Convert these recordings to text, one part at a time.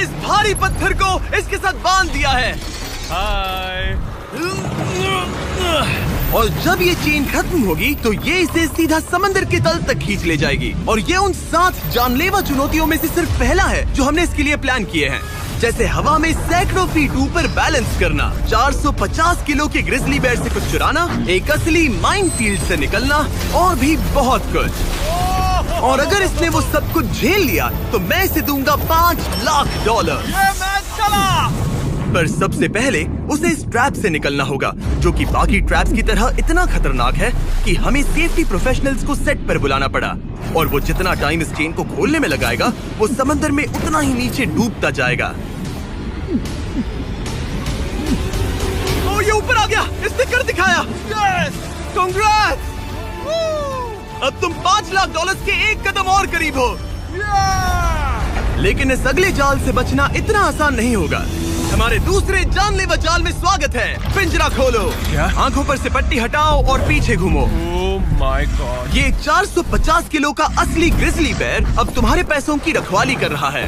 इस भारी पत्थर को इसके साथ बांध दिया है। हाय। और जब ये चेन खत्म होगी तो ये इसे सीधा समंदर के तल तक खींच ले जाएगी। और ये उन 7 जानलेवा चुनौतियों में से सिर्फ पहला है जो हमने इसके लिए प्लान किए हैं, जैसे हवा में सैकड़ों फीट ऊपर बैलेंस करना, 450 किलो के ग्रिजली बेयर से कुछ चुराना, एक असली माइनफील्ड से निकलना और भी बहुत कुछ। और अगर इसने वो सब कुछ झेल लिया तो मैं इसे दूंगा $5 लाख। ये मैच चला। पर सबसे पहले उसे इस ट्रैप से निकलना होगा, जो कि बाकी ट्रैप्स की तरह इतना खतरनाक है कि हमें सेफ्टी प्रोफेशनल्स को सेट पर बुलाना पड़ा। और वो जितना टाइम इस चेन को खोलने में लगाएगा, वो समंदर में उतना ही नीचे डूबता जाएगा। ओ, ये ऊपर आ गया, इसने कर दिखाया। Yes, congrats! अब तुम $5 लाख के एक कदम और करीब हो। लेकिन इस अगले जाल से बचना इतना आसान नहीं होगा। हमारे दूसरे जानलेवा जाल में स्वागत है। पिंजरा खोलो। क्या? आंखों पर से पट्टी हटाओ और पीछे घूमो। Oh my God. ये 450 किलो का असली ग्रिजली बेयर अब तुम्हारे पैसों की रखवाली कर रहा है।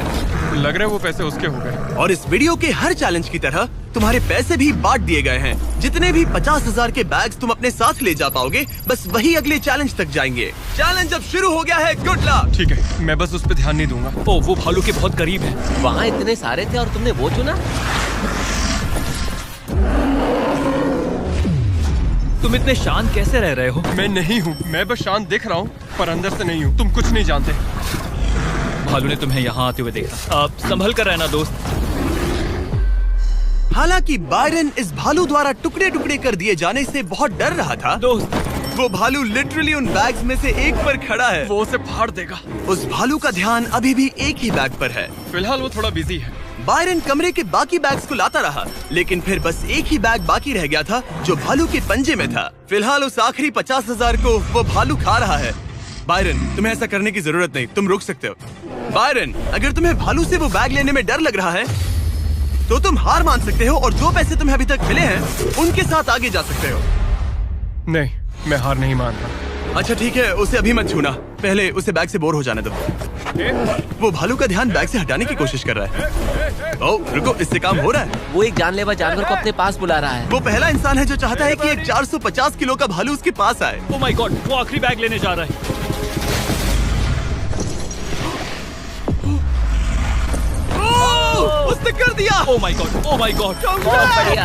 लग रहा है वो पैसे उसके हो गए। और इस वीडियो के हर चैलेंज की तरह तुम्हारे पैसे भी बांट दिए गए हैं। जितने भी 50,000 के बैग्स तुम अपने साथ ले जा पाओगे, बस वही अगले चैलेंज तक जाएंगे। चैलेंज अब शुरू हो गया है। Good luck. ठीक है, मैं बस उस पे ध्यान नहीं दूंगा। ओ, वो भालू के बहुत करीब है। वहाँ इतने सारे थे और तुमने वो चुना। तुम इतने शांत कैसे रह रहे हो? मैं नहीं हूँ, मैं बस शांत दिख रहा हूँ पर अंदर से नहीं हूँ। तुम कुछ नहीं जानते। भालू ने तुम्हें यहाँ आते हुए देखा। आप संभल कर रहना दोस्त। हालांकि बायरन इस भालू द्वारा टुकड़े टुकड़े कर दिए जाने से बहुत डर रहा था। दोस्त, वो भालू लिटरली उन बैग्स में से एक पर खड़ा है। वो उसे फाड़ देगा। उस भालू का ध्यान अभी भी एक ही बैग पर है। फिलहाल वो थोड़ा बिजी है। बायरन कमरे के बाकी बैग्स को लाता रहा, लेकिन फिर बस एक ही बैग बाकी रह गया था जो भालू के पंजे में था। फिलहाल उस आखिरी 50,000 को वो भालू खा रहा है। बायरन, तुम्हें ऐसा करने की जरूरत नहीं, तुम रुक सकते हो। बायरन, अगर तुम्हें भालू से वो बैग लेने में डर लग रहा है तो तुम हार मान सकते हो और जो पैसे तुम्हें अभी तक मिले हैं उनके साथ आगे जा सकते हो। नहीं, मैं हार नहीं मान रहा। अच्छा ठीक है, उसे अभी मत छूना, पहले उसे बैग से बोर हो जाने दो। वो भालू का ध्यान बैग से हटाने की कोशिश कर रहा है। ओह रुको, इससे काम हो रहा है। वो एक जानलेवा जानवर को अपने पास बुला रहा है। वो पहला इंसान है जो चाहता है कि एक 450 किलो का भालू उसके पास आए। ओ माय गॉड, वो आखिरी बैग लेने जा रहा है। उसने कर दिया। Oh my God, oh my God. बहुत बढ़िया।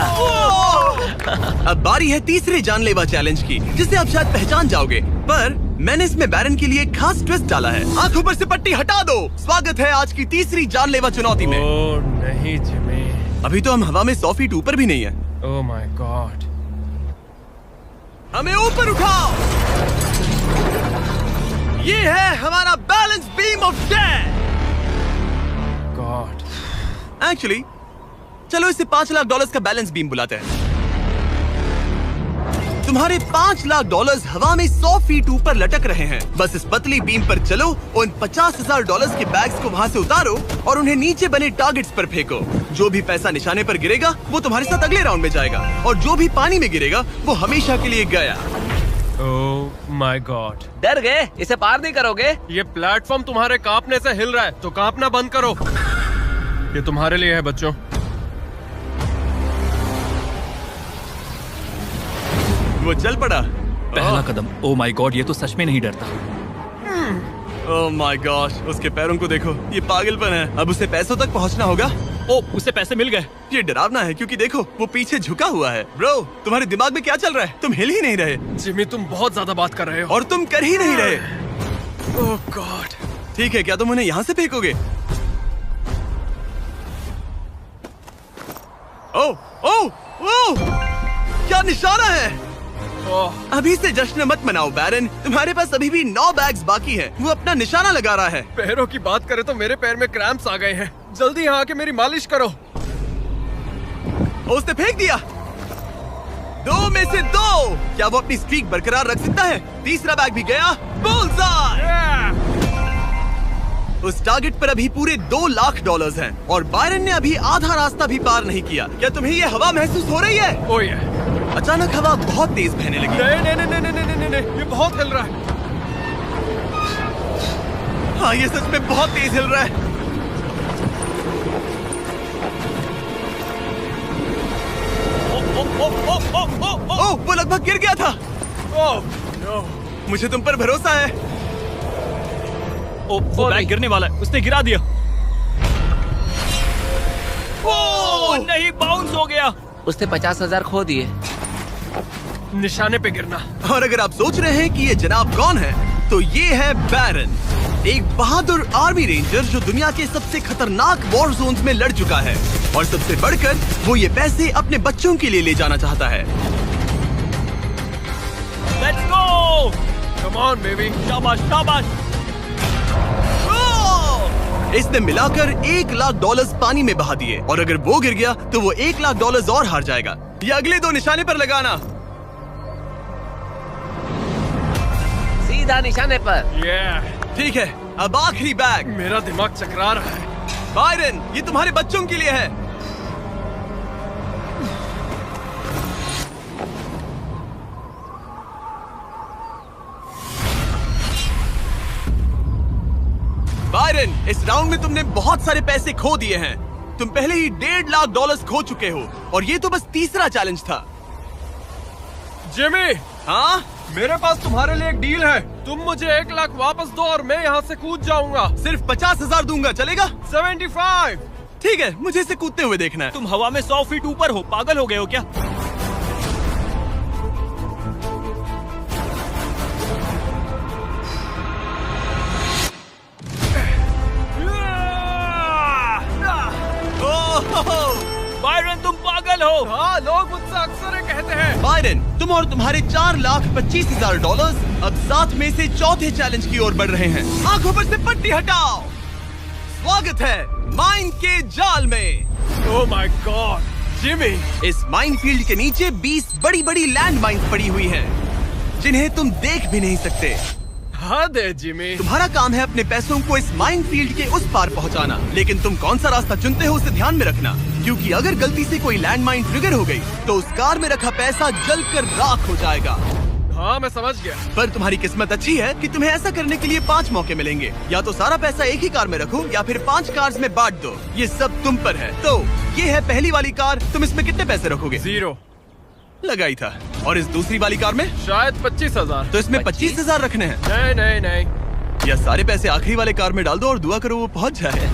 अब बारी है तीसरे जानलेवा चैलेंज की, जिसे आप शायद पहचान जाओगे, पर मैंने इसमें बैरन के लिए एक खास ट्विस्ट डाला है। आंखों पर से पट्टी हटा दो। स्वागत है आज की तीसरी जानलेवा चुनौती में। ओह नहीं जिमी, अभी तो हम हवा में 100 फीट ऊपर भी नहीं है। Oh my God. हमें ऊपर उठाओ। ये है हमारा balance beam of death. God. Actually चलो इसे $5 लाख का बैलेंस बीम बुलाते हैं। तुम्हारे $5 लाख हवा में 100 फीट ऊपर लटक रहे हैं। बस इस पतली बीम पर चलो, उन $50,000 के बैग्स को वहाँ से उतारो और उन्हें नीचे बने टारगेट्स पर फेंको। जो भी पैसा निशाने पर गिरेगा वो तुम्हारे साथ अगले राउंड में जाएगा, और जो भी पानी में गिरेगा वो हमेशा के लिए गया। Oh my God. डर गए? इसे पार नहीं करोगे। ये प्लेटफॉर्म तुम्हारे कांपने से हिल रहा है, तो कांपना बंद करो। ये तुम्हारे लिए है बच्चों। वो चल पड़ा। पहला कदम। ओ माय गॉड, ये तो सच में नहीं डरता। ओह माय गॉश, उसके पैरों को देखो, ये पागलपन है। अब उसे पैसों तक पहुंचना होगा। ओ, उसे पैसे मिल गए। ये डरावना है क्योंकि देखो वो पीछे झुका हुआ है। ब्रो, तुम्हारे दिमाग में क्या चल रहा है? तुम हिल ही नहीं रहे। जिमी, तुम बहुत ज्यादा बात कर रहे हो। और तुम कर ही नहीं रहे। ओह गॉड। ठीक है, क्या तुम उन्हें यहाँ से फेंकोगे? ओह ओह ओह, क्या निशाना है? अभी से जश्न मत मनाओ बैरन, तुम्हारे पास अभी भी 9 बैग्स बाकी हैं। वो अपना निशाना लगा रहा है। पैरों की बात करें तो मेरे पैर में क्रैम्प्स आ गए हैं। जल्दी यहाँ आके मेरी मालिश करो। उसने फेंक दिया। 2 में से 2। क्या वो अपनी स्ट्रीक बरकरार रख सकता है? तीसरा बैग भी गया। बुलसआई। उस टारगेट पर अभी पूरे $2 लाख हैं और बायरन ने अभी आधा रास्ता भी पार नहीं किया। क्या तुम्हें ये हवा महसूस हो रही है? ओह ये। अचानक हवा बहुत तेज बहने लगी। नहीं, ये बहुत हिल रहा है। हाँ, ये सच में बहुत तेज हिल रहा है। लगभग गिर गया था। Oh no. मुझे तुम पर भरोसा है। वो बैग गिरने वाला है, उसने गिरा दिया। ओ नहीं, बाउंस हो गया। उसने 50,000 खो दिए। निशाने पे गिरना। और अगर आप सोच रहे हैं कि ये जनाब कौन है, तो ये है बैरन, एक बहादुर आर्मी रेंजर जो दुनिया के सबसे खतरनाक वॉर जोन्स में लड़ चुका है। और सबसे बढ़कर वो ये पैसे अपने बच्चों के लिए ले जाना चाहता है। Let's go. Come on baby. शाबाश शाबाश। इसने मिलाकर $1,00,000 पानी में बहा दिए, और अगर वो गिर गया तो वो $1,00,000 और हार जाएगा। ये अगले 2 निशाने पर लगाना। सीधा निशाने पर। ठीक है, अब आखिरी बैग। मेरा दिमाग चकरा रहा है। बायरन, ये तुम्हारे बच्चों के लिए है। बायरन, इस राउंड में तुमने बहुत सारे पैसे खो दिए हैं। तुम पहले ही $1,50,000 खो चुके हो, और ये तो बस तीसरा चैलेंज था। जिमी, हाँ, मेरे पास तुम्हारे लिए एक डील है। तुम मुझे 1,00,000 वापस दो और मैं यहाँ से कूद जाऊंगा। सिर्फ 50,000 दूंगा, चलेगा? 75। ठीक है, मुझे इसे कूदते हुए देखना है। तुम हवा में 100 फीट ऊपर हो, पागल हो गए हो क्या? बायरन, तुम पागल हो। हाँ, लोग मुझसे अक्सर ये कहते हैं। बायरन, तुम और तुम्हारे $4,25,000 अब साथ में से चौथे चैलेंज की ओर बढ़ रहे हैं। आंखों पर से पट्टी हटाओ। स्वागत है माइन के जाल में। Oh my God, Jimmy. इस माइनफील्ड के नीचे 20 बड़ी बड़ी लैंड माइन्स पड़ी हुई हैं, जिन्हें तुम देख भी नहीं सकते। हाँ दे जिमी। तुम्हारा काम है अपने पैसों को इस माइनफील्ड के उस पार पहुंचाना, लेकिन तुम कौन सा रास्ता चुनते हो उसे ध्यान में रखना, क्योंकि अगर गलती से कोई लैंड माइन ट्रिगर हो गई तो उस कार में रखा पैसा जलकर राख हो जाएगा। हाँ, मैं समझ गया। पर तुम्हारी किस्मत अच्छी है कि तुम्हें ऐसा करने के लिए 5 मौके मिलेंगे। या तो सारा पैसा एक ही कार में रखो, या फिर 5 कार्स में बांट दो। ये सब तुम पर है। तो ये है पहली वाली कार, तुम इसमें कितने पैसे रखोगे? 0 लगाई था। और इस दूसरी वाली कार में शायद 25,000। तो इसमें 25,000 रखने हैं। नहीं नहीं नहीं। या सारे पैसे आखिरी वाले कार में डाल दो और दुआ करो वो पहुंच जाए।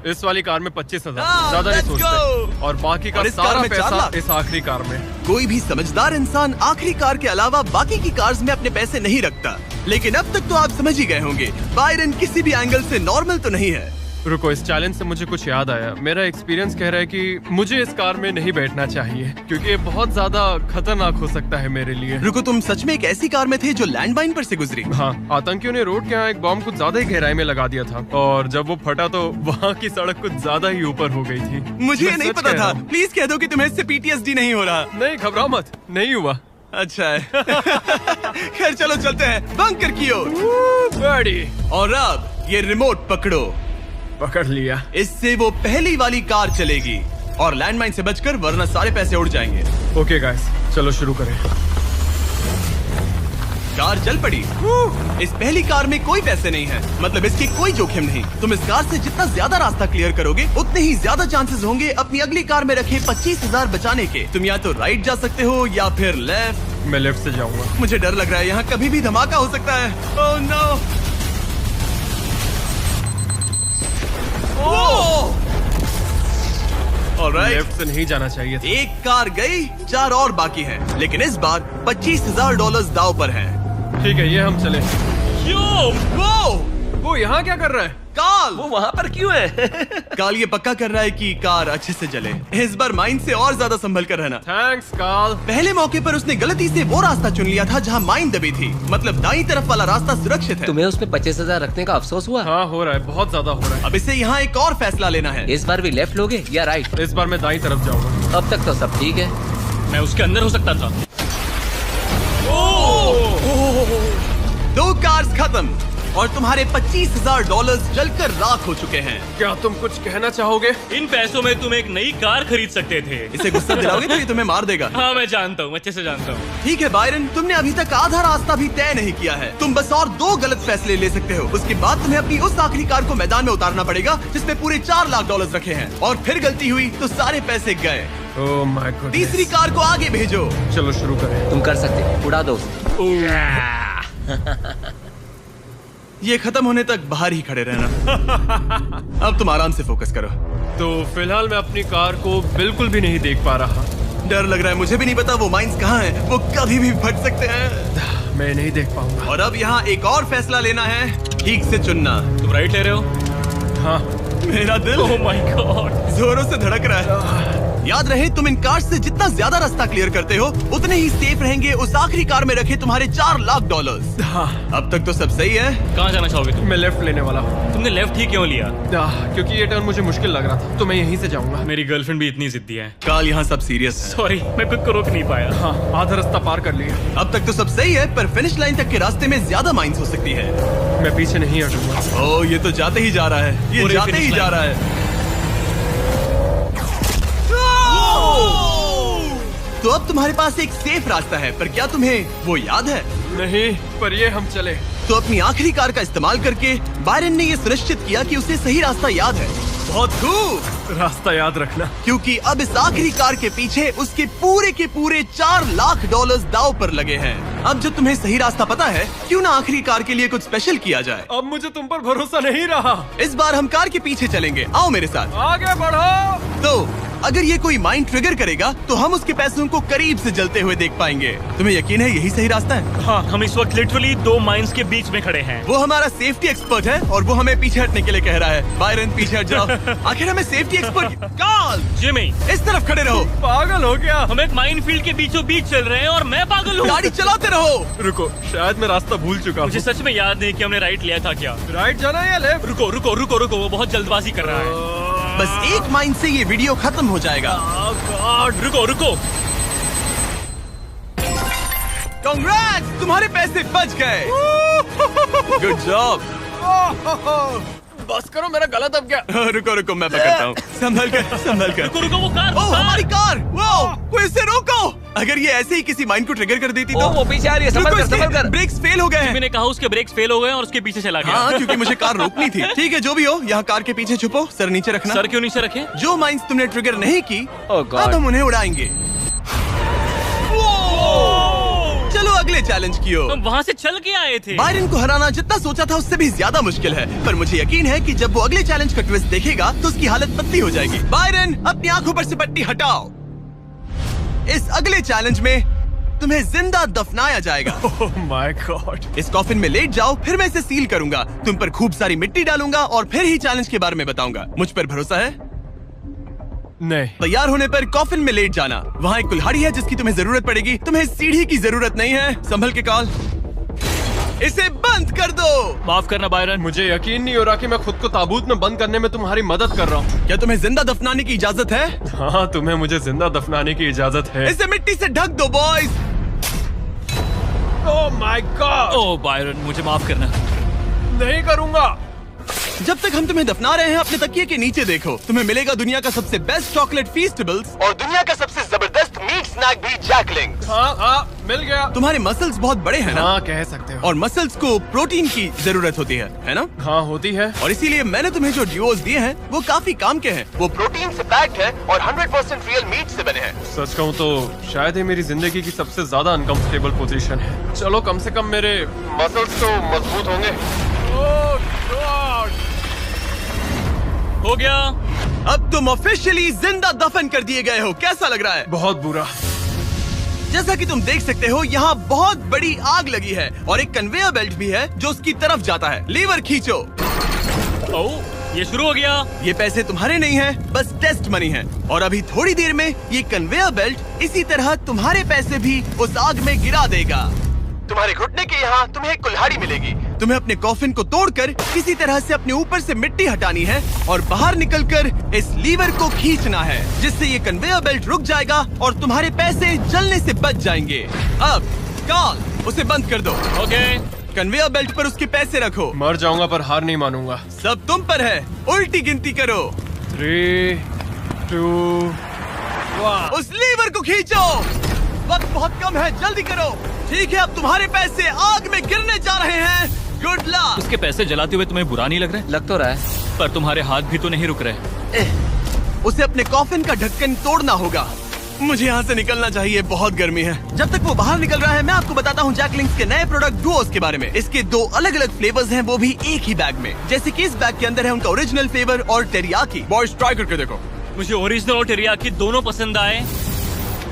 इस वाली कार में 25,000, हाँ, ज्यादा नहीं let's सोचते। go। और बाकी का और इस कार सारा में 4 पैसा लाख। इस आखिरी कार में। कोई भी समझदार इंसान आखिरी कार के अलावा बाकी की कार्स में अपने पैसे नहीं रखता। लेकिन अब तक तो आप समझ ही गए होंगे, बायरन किसी भी एंगल से नॉर्मल तो नहीं है। रुको, इस चैलेंज से मुझे कुछ याद आया। मेरा एक्सपीरियंस कह रहा है कि मुझे इस कार में नहीं बैठना चाहिए, क्योंकि ये बहुत ज्यादा खतरनाक हो सकता है मेरे लिए। रुको, तुम सच में एक ऐसी कार में थे जो लैंडमाइन पर से गुजरी? हाँ, आतंकियों ने रोड के यहाँ एक बॉम्ब कुछ ज्यादा ही गहराई में लगा दिया था, और जब वो फटा तो वहाँ की सड़क कुछ ज्यादा ही ऊपर हो गई थी। मुझे ये मैं नहीं सच पता कह रहा था। हूँ। प्लीज कह दो कि तुम्हें इससे PTSD नहीं हो रहा। नहीं, घबराओ मत, नहीं हुआ। अच्छा है। खैर चलो चलते हैं बंकर की ओर। बड़ी। और अब ये रिमोट पकड़ो। पकड़ लिया। इससे वो पहली वाली कार चलेगी और लैंडमाइन से बचकर, वरना सारे पैसे उड़ जाएंगे। ओके गाइस, चलो शुरू करें। कार चल पड़ी। इस पहली कार में कोई पैसे नहीं है, मतलब इसकी कोई जोखिम नहीं। तुम इस कार से जितना ज्यादा रास्ता क्लियर करोगे, उतने ही ज्यादा चांसेस होंगे अपनी अगली कार में रखे 25,000 बचाने के। तुम या तो राइट जा सकते हो या फिर लेफ्ट। मैं लेफ्ट से जाऊंगा। मुझे डर लग रहा है, यहाँ कभी भी धमाका हो सकता है। Oh no. ऑलराइट, लेफ्ट से नहीं जाना चाहिए था। एक कार गई, 4 और बाकी हैं, लेकिन इस बार $25,000 दाव पर हैं। ठीक है, ये हम चले। वो यहाँ क्या कर रहा है? काल, वो वहाँ पर क्यों है? काल ये पक्का कर रहा है कि कार अच्छे से चले। इस बार माइन से और ज्यादा संभल कर रहना। थैंक्स काल। पहले मौके पर उसने गलती से वो रास्ता चुन लिया था जहाँ माइन दबी थी, मतलब दाईं तरफ वाला रास्ता सुरक्षित है। तुम्हें उसमें 25,000 रखने का अफसोस हुआ? हाँ, हो रहा है, बहुत ज्यादा हो रहा अब इसे यहाँ एक और फैसला लेना है। इस बार भी लेफ्ट लोगे या राइट? है। इस बार मैं दाईं तरफ जाऊंगा। अब तक तो सब ठीक है। मैं उसके अंदर हो सकता था। 2 कार्स खत्म और तुम्हारे $25,000 जलकर राख हो चुके हैं। क्या तुम कुछ कहना चाहोगे? इन पैसों में तुम एक नई कार खरीद सकते थे। इसे गुस्सा दिलाओगे तो ये तुम्हें मार देगा। हाँ, मैं जानता हूँ, अच्छे से जानता हूँ। ठीक है बायरन, तुमने अभी तक आधा रास्ता भी तय नहीं किया है। तुम बस और 2 गलत फैसले ले सकते हो। उसके बाद तुम्हें अपनी उस आखिरी कार को मैदान में उतारना पड़ेगा जिसमें पूरे $4,00,000 रखे हैं। और फिर गलती हुई तो सारे पैसे गए। Oh my God. तीसरी कार को आगे भेजो। चलो शुरू करें। तुम कर सकते हो, उड़ा दो उसे। ये खत्म होने तक बाहर ही खड़े रहना। अब तुम आराम से फोकस करो। तो फिलहाल मैं अपनी कार को बिल्कुल भी नहीं देख पा रहा। डर लग रहा है, मुझे भी नहीं पता वो माइंस कहाँ हैं। वो कभी भी फट सकते हैं। मैं नहीं देख पाऊंगा। और अब यहाँ एक और फैसला लेना है, ठीक से चुनना। तुम राइट ले रहे हो? हाँ। मेरा दिल ओह माय गॉड, जोरों से धड़क रहा है। याद रहे, तुम इन कार्स से जितना ज्यादा रास्ता क्लियर करते हो उतने ही सेफ रहेंगे उस आखिरी कार में रखे तुम्हारे $4 लाख। हाँ। अब तक तो सब सही है। कहाँ जाना चाहोगे तुम? मैं लेफ्ट लेने वाला हूँ। तुमने लेफ्ट ही क्यों लिया? क्योंकि ये टर्न मुझे मुश्किल लग रहा था, तो मैं यहीं से जाऊंगा। मेरी गर्लफ्रेंड भी इतनी जिद्दी है। काल, यहाँ सब सीरियस है। सॉरी, मैं खुद को रोक नहीं पाया। हाँ, आधा रास्ता पार कर लिया। अब तक तो सब सही है, पर फिनिश लाइन तक के रास्ते में ज्यादा माइंस हो सकती है। मैं पीछे नहीं हटूंगा। ओह, ये तो जाते ही जा रहा है। ये पूरे जाते finish ही जा line। रहा है। तो अब तुम्हारे पास एक सेफ रास्ता है, पर क्या तुम्हें वो याद है? नहीं, पर ये हम चले। तो अपनी आखिरी कार का इस्तेमाल करके बायरन ने ये सुनिश्चित किया कि उसे सही रास्ता याद है। बहुत खूब। रास्ता याद रखना। क्योंकि अब इस आखिरी कार के पीछे उसके पूरे के पूरे $4 लाख दांव पर लगे हैं। अब जब तुम्हें सही रास्ता पता है, क्यों ना आखिरी कार के लिए कुछ स्पेशल किया जाए। अब मुझे तुम पर भरोसा नहीं रहा। इस बार हम कार के पीछे चलेंगे, आओ मेरे साथ। आगे बढ़ो। तो अगर ये कोई माइंड ट्रिगर करेगा तो हम उसके पैसों को करीब से जलते हुए देख पाएंगे। तुम्हें यकीन है यही सही रास्ता है? हाँ, हम इस वक्त लिटरली 2 माइंस के बीच में खड़े हैं। वो हमारा सेफ्टी एक्सपर्ट है और वो हमें पीछे हटने के लिए कह रहा है। बायरन, पीछे हट जाओ। आखिर हमें सेफ्टी एक्सपर्ट काल, जिमी, इस तरफ खड़े रहो। पागल हो गया। हम एक माइनफील्ड के बीचों बीच चल रहे हैं और मैं पागल हूँ। गाड़ी चलाते रहो। रुको, शायद मैं रास्ता भूल चुका मुझे हूँ। सच में याद नहीं कि हमने राइट लिया था क्या। राइट जाना या लेफ्ट? रुको रुको रुको रुको, वो बहुत जल्दबाजी कर रहा है। बस एक माइंड से ये वीडियो खत्म हो जाएगा। गॉड, रुको रुको। कांग्रेट्स, तुम्हारे पैसे बच गए। Good job. बस करो, मेरा गला दब गया। रुको रुको, मैं पकड़ता हूँ। संभल कर, संभल कर। रुको रुको, वो कार, ओह, हमारी कार। वो इसे रोको। अगर ये ऐसे ही किसी माइंड को ट्रिगर कर देती तो। वो पीछे आ रही है, संभल कर, संभल कर। ब्रेक्स फेल हो गए हैं। मैंने कहा उसके ब्रेक्स फेल हो गए और उसके पीछे चला गया। हाँ, क्योंकि मुझे कार रोकनी थी। ठीक है, जो भी हो, यहाँ कार के पीछे छुपो, सर नीचे रखना। सर क्यों नीचे रखे? जो माइंस तुमने ट्रिगर नहीं की, Oh God। अब हम उन्हें उड़ाएंगे। चलो अगले चैलेंज की ओर। हम वहाँ से चल के आए थे। बायरन को हराना जितना सोचा था उससे भी ज्यादा मुश्किल है, पर मुझे यकीन है कि जब वो अगले चैलेंज का ट्विस्ट देखेगा तो उसकी हालत पतली हो जाएगी। बायरन, अपनी आंखों पर से पट्टी हटाओ। इस अगले चैलेंज में तुम्हें जिंदा दफनाया जाएगा। Oh my God. इस कॉफिन में लेट जाओ, फिर मैं इसे सील करूंगा, तुम पर खूब सारी मिट्टी डालूंगा और फिर ही चैलेंज के बारे में बताऊंगा। मुझ पर भरोसा है? नहीं। तैयार होने पर कॉफिन में लेट जाना। वहाँ एक कुल्हाड़ी है जिसकी तुम्हें जरूरत पड़ेगी। तुम्हें सीढ़ी की जरूरत नहीं है। संभल के काल, इसे बंद कर दो। माफ करना बायरन, मुझे यकीन नहीं हो रहा कि मैं खुद को ताबूत में बंद करने में तुम्हारी मदद कर रहा हूँ। क्या तुम्हें जिंदा दफनाने की इजाजत है? हाँ, तुम्हें मुझे जिंदा दफनाने की इजाजत है। इसे मिट्टी से ढक दो boys. Oh my God. Oh Byron, मुझे माफ करना। नहीं करूँगा। जब तक हम तुम्हें दफना रहे हैं, अपने तकिए के नीचे देखो। तुम्हें मिलेगा दुनिया का सबसे बेस्ट चॉकलेट फीस्टेबल्स और दुनिया का सबसे जबरदस्त मीट स्नैक भी, जैकलिंग। हाँ, मिल गया। तुम्हारे मसल्स बहुत बड़े हैं ना? हाँ, कह सकते हो। और मसल्स को प्रोटीन की जरूरत होती है ना? हाँ, होती है। और इसीलिए मैंने तुम्हें जो ड्यूओस दिए हैं वो काफी काम के हैं। वो प्रोटीन से पैक्ड है और 100% रियल मीट से बने हैं। सच कहूँ तो शायद ये मेरी जिंदगी की सबसे ज्यादा अनकंफर्टेबल पोजीशन है। चलो, कम से कम मेरे मसल्स तो मजबूत होंगे। ओह गॉड, हो गया। अब तुम ऑफिशियली जिंदा दफन कर दिए गए हो। कैसा लग रहा है? बहुत बुरा। जैसा कि तुम देख सकते हो, यहाँ बहुत बड़ी आग लगी है और एक कन्वेयर बेल्ट भी है जो उसकी तरफ जाता है। लीवर खींचो। ओह, ये शुरू हो गया। ये पैसे तुम्हारे नहीं हैं, बस टेस्ट मनी है। और अभी थोड़ी देर में ये कन्वेयर बेल्ट इसी तरह तुम्हारे पैसे भी उस आग में गिरा देगा। तुम्हारे घुटने के यहाँ तुम्हें एक कुल्हाड़ी मिलेगी। तुम्हें अपने कॉफिन को तोड़कर किसी तरह से अपने ऊपर से मिट्टी हटानी है और बाहर निकलकर इस लीवर को खींचना है, जिससे ये कन्वेयर बेल्ट रुक जाएगा और तुम्हारे पैसे जलने से बच जाएंगे। अब काल, उसे बंद कर दो। ओके। कन्वेयर बेल्ट पर उसके पैसे रखो। मर जाऊंगा पर हार नहीं मानूंगा। सब तुम पर है। उल्टी गिनती करो। 3, 2, 1। उस लीवर को खींचो। वक्त बहुत कम है, जल्दी करो। ठीक है, अब तुम्हारे पैसे आग में गिरने जा रहे हैं। Good luck. उसके पैसे जलाते हुए तुम्हें बुरा नहीं लग रहा है? लग तो रहा है। पर तुम्हारे हाथ भी तो नहीं रुक रहे। उसे अपने कॉफिन का ढक्कन तोड़ना होगा। मुझे यहाँ से निकलना चाहिए, बहुत गर्मी है। जब तक वो बाहर निकल रहा है, मैं आपको बताता हूँ जैक लिंक्स के नए प्रोडक्ट डुओस के बारे में। इसके 2 अलग अलग फ्लेवर्स हैं, वो भी एक ही बैग में। जैसे कि इस बैग के अंदर है उनका ओरिजिनल फ्लेवर और टेरियाकी। बॉयज ट्राई करके देखो। मुझे ओरिजिनल और टेरियाकी दोनों पसंद आए।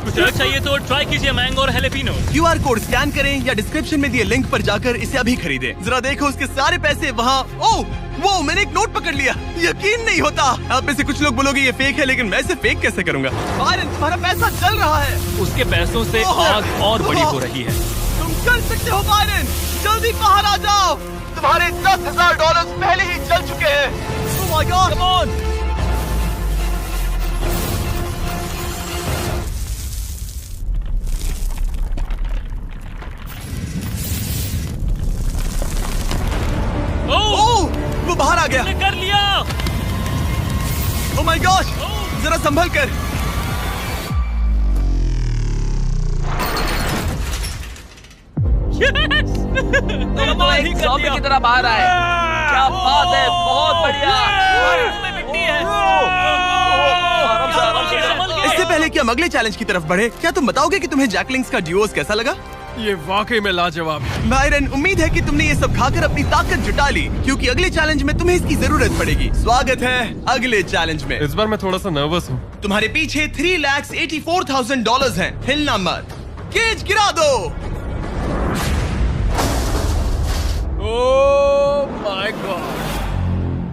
कुछ अलग चाहिए तो ट्राई कीजिए मैंगो और हैलेपिनो। QR कोड स्कैन करें या डिस्क्रिप्शन में दिए लिंक पर जाकर इसे अभी खरीदें। जरा देखो उसके सारे पैसे वहाँ। ओह वो मैंने एक नोट पकड़ लिया, यकीन नहीं होता। आप में से कुछ लोग बोलोगे ये फेक है, लेकिन मैं इसे फेक कैसे करूँगा? बायरन तुम्हारा पैसा चल रहा है। उसके पैसों से आग और बड़ी हो रही है। तुम कर सकते हो बायरन, जल्दी बाहर आ जाओ। तुम्हारे $10,000 पहले ही चल चुके हैं। Oh my God! Come on! वो बाहर आ गया। कर लिया। Oh my gosh! जरा संभल कर। एक ज़ॉम्बी की तरह बाहर आए। क्या बात है, बहुत बढ़िया। इससे पहले कि हम अगले चैलेंज की तरफ बढ़े, क्या तुम बताओगे कि तुम्हें जैक लिंक्स का ड्यूओस कैसा लगा? ये वाकई में लाजवाब है। बायरन, उम्मीद है कि तुमने ये सब खाकर अपनी ताकत जुटा ली, क्योंकि अगले चैलेंज में तुम्हें इसकी जरूरत पड़ेगी। स्वागत है अगले चैलेंज में। इस बार मैं थोड़ा सा नर्वस हूँ। तुम्हारे पीछे $3,84,000 हैं। हिलना मत। केज गिरा दो। Oh my God!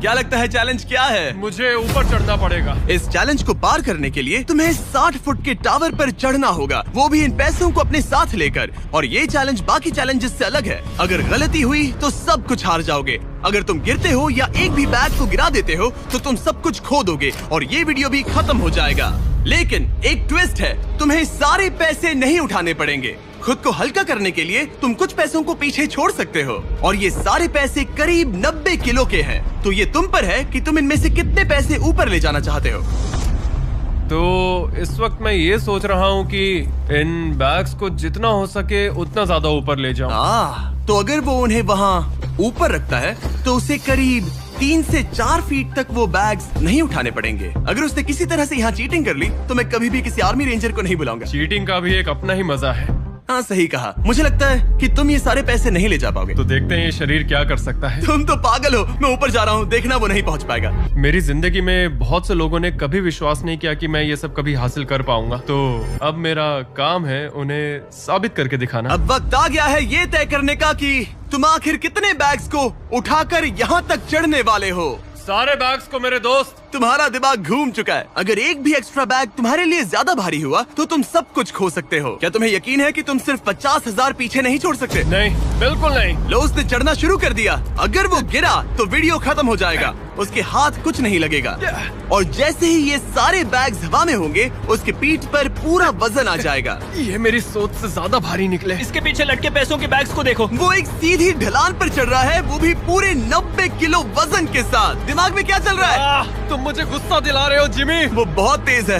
क्या लगता है चैलेंज क्या है? मुझे ऊपर चढ़ना पड़ेगा। इस चैलेंज को पार करने के लिए तुम्हें 60 फुट के टावर पर चढ़ना होगा, वो भी इन पैसों को अपने साथ लेकर। और ये चैलेंज बाकी चैलेंजेस से अलग है। अगर गलती हुई तो सब कुछ हार जाओगे। अगर तुम गिरते हो या एक भी बैग को गिरा देते हो तो तुम सब कुछ खो दोगे और ये वीडियो भी खत्म हो जाएगा। लेकिन एक ट्विस्ट है, तुम्हें सारे पैसे नहीं उठाने पड़ेंगे। खुद को हल्का करने के लिए तुम कुछ पैसों को पीछे छोड़ सकते हो और ये सारे पैसे करीब 90 किलो के हैं। तो ये तुम पर है कि तुम इनमें से कितने पैसे ऊपर ले जाना चाहते हो। तो इस वक्त मैं ये सोच रहा हूँ कि इन बैग्स को जितना हो सके उतना ज्यादा ऊपर ले जाऊं। तो अगर वो उन्हें वहाँ ऊपर रखता है तो उसे करीब 3 से 4 फीट तक वो बैग्स नहीं उठाने पड़ेंगे। अगर उसने किसी तरह से यहाँ चीटिंग कर ली तो मैं कभी भी किसी आर्मी रेंजर को नहीं बुलाऊंगा। चीटिंग का भी एक अपना ही मजा है। हाँ सही कहा। मुझे लगता है कि तुम ये सारे पैसे नहीं ले जा पाओगे। तो देखते हैं ये शरीर क्या कर सकता है। तुम तो पागल हो। मैं ऊपर जा रहा हूँ, देखना वो नहीं पहुँच पाएगा। मेरी जिंदगी में बहुत से लोगों ने कभी विश्वास नहीं किया कि मैं ये सब कभी हासिल कर पाऊंगा। तो अब मेरा काम है उन्हें साबित करके दिखाना। अब वक्त आ गया है ये तय करने का कि तुम आखिर कितने बैग्स को उठाकर यहाँ तक चढ़ने वाले हो। सारे बैग्स को मेरे दोस्त। तुम्हारा दिमाग घूम चुका है। अगर एक भी एक्स्ट्रा बैग तुम्हारे लिए ज्यादा भारी हुआ तो तुम सब कुछ खो सकते हो। क्या तुम्हें यकीन है कि तुम सिर्फ 50,000 पीछे नहीं छोड़ सकते? नहीं, बिल्कुल नहीं। लो उसने चढ़ना शुरू कर दिया। अगर वो गिरा तो वीडियो खत्म हो जाएगा। उसके हाथ कुछ नहीं लगेगा और जैसे ही ये सारे बैग्स हवा में होंगे उसके पीठ पर पूरा वजन आ जाएगा। ये मेरी सोच से ज्यादा भारी निकले। इसके पीछे लटके पैसों के बैग्स को देखो। वो एक सीधी ढलान पर चढ़ रहा है, वो भी पूरे 90 किलो वजन के साथ। दिमाग में क्या चल रहा है? तुम मुझे गुस्सा दिला रहे हो जिमी। वो बहुत तेज है।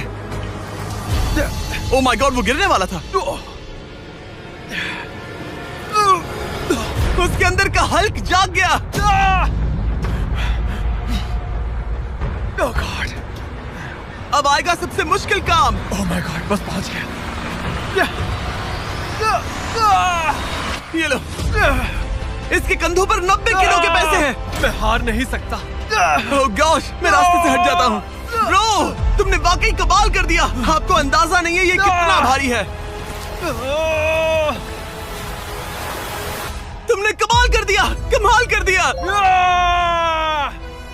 ओह माय गॉड, वो गिरने वाला था। उसके अंदर का हल्क जाग गया। Oh God! अब आएगा सबसे मुश्किल काम। ओह माय गॉड, बस पहुंच गया। ये लो, इसके कंधों पर 90 किलो के पैसे हैं। मैं हार नहीं सकता। ओह गॉश, मैं रास्ते से हट जाता हूँ। ब्रो, तुमने वाकई कमाल कर दिया। आपको अंदाजा नहीं है ये कितना भारी है। तुमने कमाल कर दिया, कमाल कर दिया।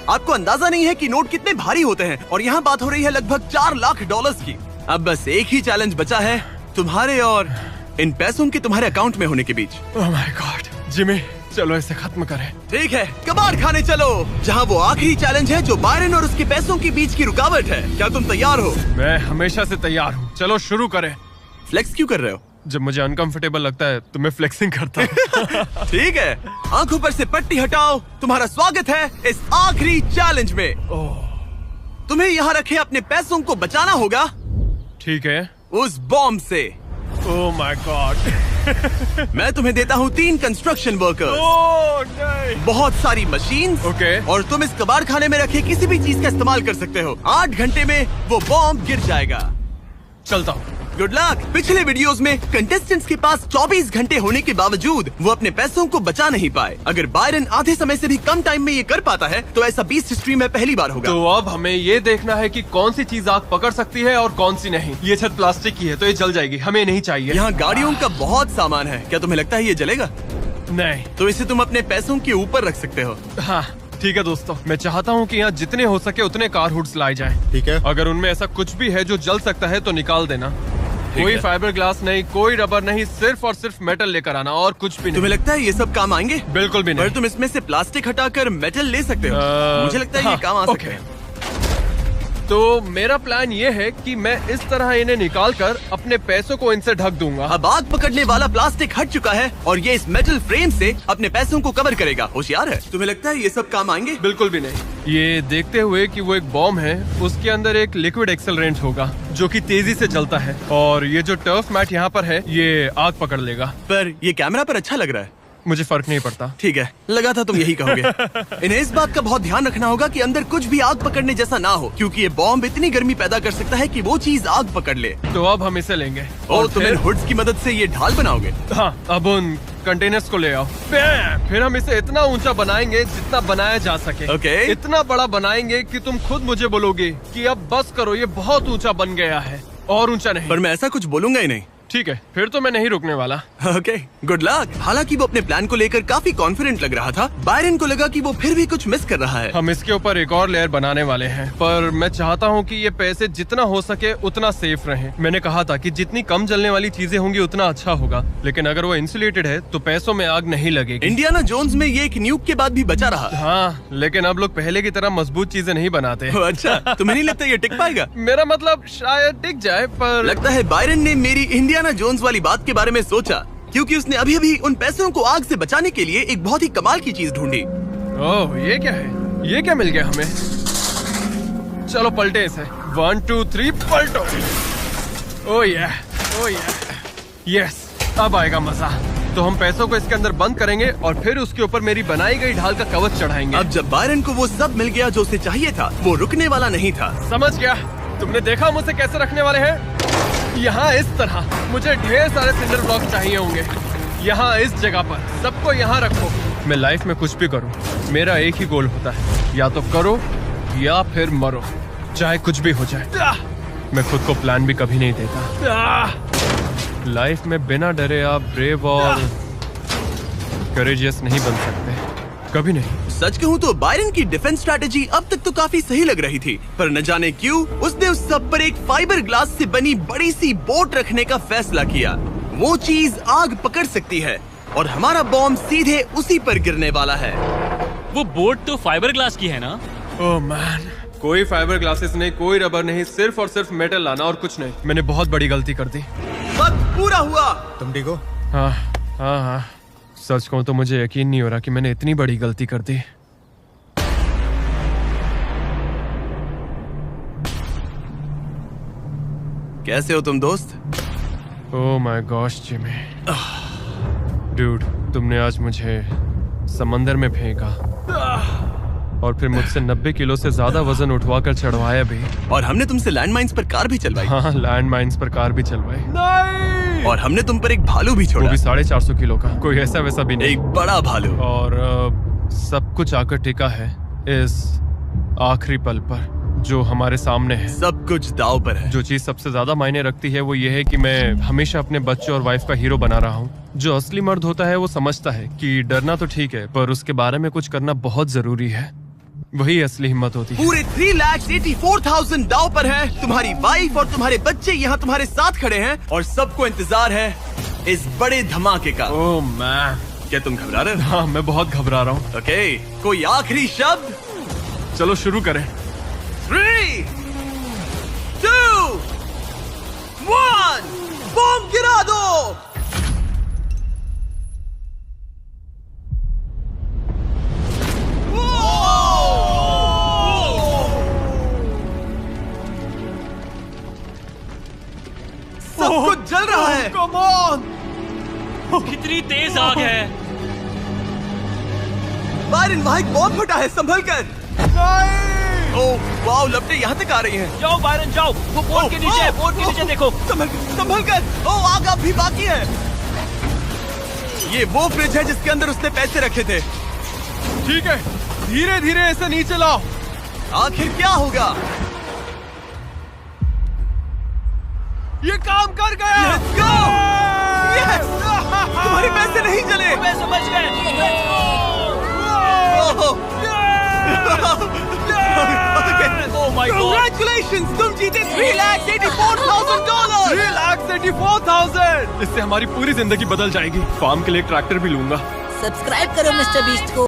आपको अंदाजा नहीं है कि नोट कितने भारी होते हैं और यहाँ बात हो रही है लगभग $4 लाख की। अब बस एक ही चैलेंज बचा है, तुम्हारे और इन पैसों के तुम्हारे अकाउंट में होने के बीच। ओह माय गॉड, जिमी चलो इसे खत्म करें। ठीक है, कबाड़ खाने चलो, जहाँ वो आखिरी चैलेंज है जो बायरन और उसके पैसों के बीच की रुकावट है। क्या तुम तैयार हो? मैं हमेशा से तैयार हूँ। चलो शुरू करें। फ्लेक्स क्यों कर रहे हो? जब मुझे अनकंफर्टेबल लगता है तो मैं फ्लेक्सिंग करता हूँ। ठीक है, आंखों पर से पट्टी हटाओ। तुम्हारा स्वागत है इस आखिरी चैलेंज में। तुम्हें यहाँ रखे अपने पैसों को बचाना होगा। ठीक है। उस बॉम्ब से। Oh my God. मैं तुम्हें देता हूँ 3 कंस्ट्रक्शन वर्कर्स, नहीं। बहुत सारी मशीन्स, ओके। और तुम इस कबाड़ खाने में रखे किसी भी चीज का इस्तेमाल कर सकते हो। 8 घंटे में वो बॉम्ब गिर जाएगा। चलता हूँ। Good luck. पिछले वीडियोस में कंटेस्टेंट्स के पास 24 घंटे होने के बावजूद वो अपने पैसों को बचा नहीं पाए। अगर बायरन आधे समय से भी कम टाइम में ये कर पाता है तो ऐसा बीस्ट हिस्ट्री में पहली बार होगा। तो अब हमें ये देखना है कि कौन सी चीज आग पकड़ सकती है और कौन सी नहीं। ये छत प्लास्टिक की है तो ये जल जाएगी, हमें नहीं चाहिए। यहाँ गाड़ियों का बहुत सामान है, क्या तुम्हें लगता है ये जलेगा? नहीं। तो इसे तुम अपने पैसों के ऊपर रख सकते हो। हाँ ठीक है दोस्तों, मैं चाहता हूँ कि यहाँ जितने हो सके उतने कार हुड्स लाए जाएं। ठीक है। अगर उनमें ऐसा कुछ भी है जो जल सकता है तो निकाल देना। कोई है। फाइबर ग्लास नहीं, कोई रबर नहीं, सिर्फ और सिर्फ मेटल लेकर आना और कुछ भी नहीं। तुम्हें लगता है ये सब काम आएंगे? बिल्कुल भी नहीं। पर तुम इसमें से प्लास्टिक हटाकर मेटल ले सकते हो। मुझे लगता है ये काम आ सकते हैं। तो मेरा प्लान ये है कि मैं इस तरह इन्हें निकालकर अपने पैसों को इनसे ढक दूंगा। अब आग पकड़ने वाला प्लास्टिक हट चुका है और ये इस मेटल फ्रेम से अपने पैसों को कवर करेगा। होशियार है। तुम्हें लगता है ये सब काम आएंगे? बिल्कुल भी नहीं। ये देखते हुए कि वो एक बॉम्ब है, उसके अंदर एक लिक्विड एक्सेलरेंट होगा जो कि तेजी से चलता है, और ये जो टर्फ मैट यहाँ पर है ये आग पकड़ लेगा। पर ये कैमरा पर अच्छा लग रहा है। मुझे फर्क नहीं पड़ता। ठीक है, लगा था तुम यही कहोगे। इन्हें इस बात का बहुत ध्यान रखना होगा कि अंदर कुछ भी आग पकड़ने जैसा ना हो, क्योंकि ये बॉम्ब इतनी गर्मी पैदा कर सकता है कि वो चीज आग पकड़ ले। तो अब हम इसे लेंगे और तुम इन हुड्स की मदद से ये ढाल बनाओगे। हाँ, अब उन कंटेनर्स को ले आओ। फिर हम इसे इतना ऊंचा बनाएंगे जितना बनाया जा सके। ओके। इतना बड़ा बनाएंगे कि तुम खुद मुझे बोलोगे कि अब बस करो, ये बहुत ऊंचा बन गया है। और ऊंचा नहीं। पर मैं ऐसा कुछ बोलूंगा ही नहीं। ठीक है, फिर तो मैं नहीं रुकने वाला। Okay, good luck. हालांकि वो अपने प्लान को लेकर काफी कॉन्फिडेंट लग रहा था, बायरन को लगा कि वो फिर भी कुछ मिस कर रहा है। हम इसके ऊपर एक और लेयर बनाने वाले हैं, पर मैं चाहता हूँ कि ये पैसे जितना हो सके उतना सेफ रहें। मैंने कहा था कि जितनी कम जलने वाली चीजें होंगी उतना अच्छा होगा, लेकिन अगर वो इंसुलेटेड है तो पैसों में आग नहीं लगेगी। इंडियाना जोन्स में ये एक न्यूक के बाद भी बचा रहा। हाँ, लेकिन अब लोग पहले की तरह मजबूत चीजें नहीं बनाते। अच्छा, तुम्हें नहीं लगता ये टिक पाएगा? मेरा मतलब शायद टिक जाए, पर लगता है बायरन ने मेरी इंडियाना जोन्स वाली बात के बारे में सोचा, क्योंकि उसने अभी अभी उन पैसों को आग से बचाने के लिए एक बहुत ही कमाल की चीज ढूंढी। ओह, ये क्या है? ये क्या मिल गया हमें? चलो पलटे इसे। 1 2 3 पलटो। ओह यस, अब आएगा मजा। तो हम पैसों को इसके अंदर बंद करेंगे और फिर उसके ऊपर मेरी बनाई गई ढाल का कवच चढ़ाएंगे। अब जब बायरन को वो सब मिल गया जो उसे चाहिए था, वो रुकने वाला नहीं था। समझ गया। तुमने देखा मुझे कैसे रखने वाले हैं? यहाँ इस तरह। मुझे ढेर सारे सिंडर ब्लॉक चाहिए होंगे। यहाँ इस जगह पर सबको यहाँ रखो। मैं लाइफ में कुछ भी करूँ, मेरा एक ही गोल होता है, या तो करो या फिर मरो, चाहे कुछ भी हो जाए। मैं खुद को प्लान भी कभी नहीं देता। लाइफ में बिना डरे आप ब्रेव और करेजियस नहीं बन सकते, कभी नहीं। सच कहूँ तो बायरन की डिफेंस स्ट्रैटेजी अब तक तो काफी सही लग रही थी, पर न जाने क्यों उसने उस सब पर एक फाइबर ग्लास से बनी बड़ी सी बोट रखने का फैसला किया। वो चीज आग पकड़ सकती है और हमारा बॉम्ब सीधे उसी पर गिरने वाला है। वो बोट तो फाइबर ग्लास की है ना? ओह मैन, कोई फाइबर ग्लासेस नहीं, कोई रबर नहीं, सिर्फ और सिर्फ मेटल लाना और कुछ नहीं। मैंने बहुत बड़ी गलती कर दी। वक्त पूरा हुआ। तुम ठीक हो? हाँ, सच कहूँ तो मुझे यकीन नहीं हो रहा कि मैंने इतनी बड़ी गलती कर दी। कैसे हो तुम दोस्त? Oh my gosh Jimmy, dude, तुमने आज मुझे समंदर में फेंका और फिर मुझसे 90 किलो से ज्यादा वजन उठवाकर चढ़वाया भी। और हमने तुमसे लैंडमाइंस पर कार भी चलवाई। हाँ, लैंड माइन्स पर कार भी चलवाई। नहीं! और हमने तुम पर एक भालू भी छोड़ा। वो भी 450 किलो का, कोई ऐसा वैसा भी नहीं। एक बड़ा भालू। और सब कुछ आकर टिका है इस आखिरी पल पर जो हमारे सामने है। सब कुछ दाव पर है। जो चीज सबसे ज्यादा मायने रखती है वो ये है कि मैं हमेशा अपने बच्चे और वाइफ का हीरो बना रहा हूँ। जो असली मर्द होता है वो समझता है कि डरना तो ठीक है, पर उसके बारे में कुछ करना बहुत जरूरी है। वही असली हिम्मत होती है। पूरे 3,84,000 दाव पर है। तुम्हारी वाइफ और तुम्हारे बच्चे यहाँ तुम्हारे साथ खड़े हैं और सबको इंतजार है इस बड़े धमाके का। ओह मैन, क्या तुम घबरा रहे हो? हाँ, मैं बहुत घबरा रहा हूँ। ओके, कोई आखिरी शब्द? चलो शुरू करें। 3 2 1 बॉम्ब गिरा दो। सब कुछ जल रहा है। Come on! कितनी तेज आग है। बायरन, वहाँ एक बॉम्ब फटा है, संभल कर। नहीं! ओह वाओ, लपटें यहाँ तक आ रही हैं। जाओ बायरन जाओ, वो बोर्ड के नीचे है, बोर्ड के नीचे देखो। संभल कर। ओह आग अब भी बाकी है। ये वो फ्रिज है जिसके अंदर उसने पैसे रखे थे। ठीक है, धीरे धीरे इसे नीचे लाओ। आखिर क्या होगा? ये काम कर गया। Let's go! Yes! तुम्हारे पैसे नहीं जले। मैं समझ गए। Oh my God! Congratulations! तुम जीते $3,84,000। $3,84,000। इससे हमारी पूरी जिंदगी बदल जाएगी। फार्म के लिए एक ट्रैक्टर भी लूंगा। सब्सक्राइब करो मिस्टर बीस्ट को।